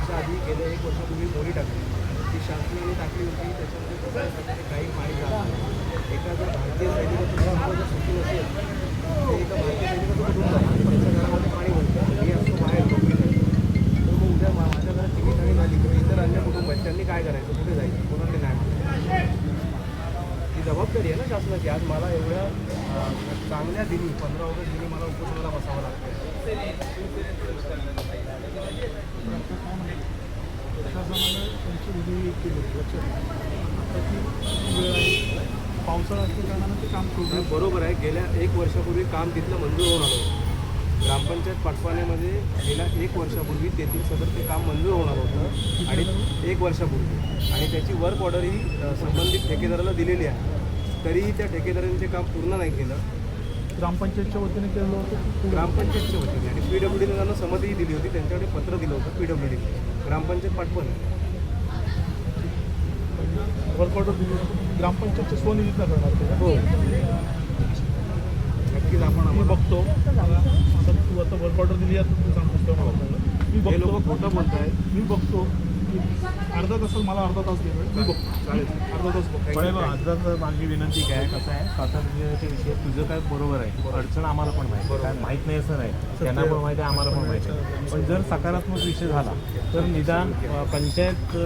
याच्या आधी गेल्या 1 वर्षापूर्वी मोरी टाकली, ती शासनाने टाकली होती. त्याच्यामध्ये कसं आहे, त्यामध्ये काही पाणी जात नाही. एका जर भारतीय सैनिकाचं कुटुंब जर सुखी नसेल ते एका भारतीय सैनिकाचं कुटुंब आहे, त्याच्या घरामध्ये पाणी भरतं, मी असतो बाहेर नोकरीसाठी. तर मग उद्या माझ्या घरात जीवितहानी झाली किंवा इतर अन्य कुटुंब आहेत, त्यांनी काय करायचं, कुठे जायचं, कोणाकडे नाही मागायचं. ही जबाबदारी आहे ना शासनाची. आज मला एवढ्या चांगल्या दिनी 15 ऑगस्ट दिनी मला उपोषणाला बसावं लागतं. प्रशासनाने त्यांची विधी केली लक्षात. आताची वेळ आहे, पावसाळा असल्या कारणानं ते काम करू. बरोबर आहे. गेल्या 1 वर्षापूर्वी काम तिथलं मंजूर होऊन आलं होतं. ग्रामपंचायत पाठपाण्यामध्ये गेल्या 1 वर्षापूर्वी तेथील सदर ते काम मंजूर होणार होतं आणि 1 वर्षापूर्वी, आणि त्याची वर्क ऑर्डर ही संबंधित ठेकेदाराला दिलेली आहे. तरीही त्या ठेकेदारांनी ते काम पूर्ण नाही केलं. ग्रामपंचायतच्या वतीने केलं होतं, ग्रामपंचायतच्या वतीने, आणि PWDने त्यांना संमतीही दिली होती. त्यांच्याकडे पत्र दिलं होतं PWD, ग्रामपंचायत पाठवण. वर्क ऑर्डर दिली ग्रामपंचायतच्या स्वनिधीतनं करणार ते. हो, नक्कीच आपण मी बघतो. आता तू आता वर्क ऑर्डर दिली आहे, तू सांगतोस तेव्हा मला कळलं. मी हे बघतो, लोक खोटं बोलत आहेत. मी बघतो की अर्धा तासात मला अर्धा तास घे, मी बघतो. चालेल, अर्धा तास बघतो. पण अर्धाच माझी विनंती काय, कसं आहे, स्वातंत्र्याच्या विषय तुझं काय बरोबर आहे, अडचण आम्हाला पण माहिती आहे, काय माहीत नाही असं नाही, त्यांना पण माहिती आहे, आम्हाला पण माहिती आहे. पण जर सकारात्मक विषय झाला तर निदान पंचायत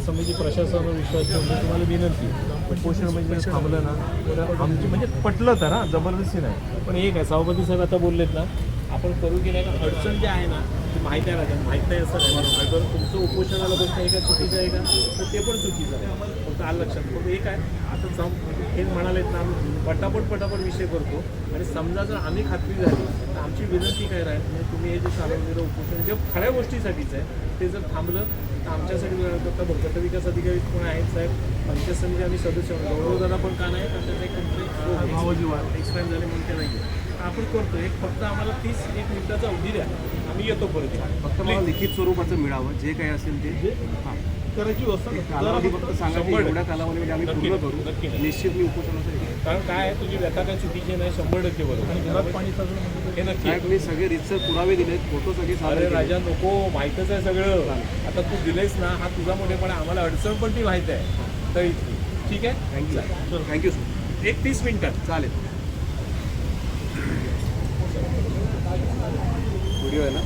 समिती प्रशासनावर विश्वास ठेवून तुम्हाला विनंती, उपोषण म्हणजे थांबलं ना तर आमची म्हणजे पटलं तर हां, जबरदस्ती नाही. पण एक आहे, सभापती साहेब आता बोललेत ना, आपण करू की नाही, अडचण जे आहे ना ती माहीत आहे ना, माहीत नाही असं नाही. जर तुमचं उपोषणाला बसणं आहे का चुकीचं आहे का, तर ते पण चुकीचं आहे. फक्त आलं लक्षात. पण एक आहे, आता हे म्हणालेत ना, आम्ही पटापट विषय करतो, आणि समजा जर आम्ही खात्री झाली तर आमची विनंती काय राहील, म्हणजे तुम्ही हे जे चालवलेलं उपोषण जे खऱ्या गोष्टीसाठीच आहे ते जर थांबलं तर आमच्यासाठी करता गट विकास अधिकारी कोण आहेत साहेब, पंचायत समिती आम्ही सदस्य गौरवदादा पण का नाही, कारण त्याचा एक कंप्लेंट एक्सपायर झाले म्हणून ते नाही आहे. आपण करतो. एक फक्त आम्हाला 30-1 मिनिटाचा अवधी द्या, आम्ही येतो परत. फक्त मला लिखित स्वरूपाचं मिळावं, जे काही असेल ते. हां, करायची व्यवस्था कालावधी फक्त सांगा की एवढ्या कालावधीमध्ये आम्ही पूर्ण करू. नक्की. निश्चित मी उपोषणाचं. कारण काय आहे, तुझी व्यथा काय चुकीची नाही, 100% बरोबर. आणि घरात पाणी सगळं म्हणजे हे नक्की. साहेब, मी सगळे रितसर पुरावे दिलेत, फोटो सगळे अरे सादर राजा नको, माहीतच आहे सगळं. आता तू दिलेस ना, हा तुझा मोठेपणा, आम्हाला अडचण पण ती माहीत आहे. तर ठीक आहे, थँक्यू सर. एक 30 मिनिटात चालेल. व्हिडिओ आहे ना.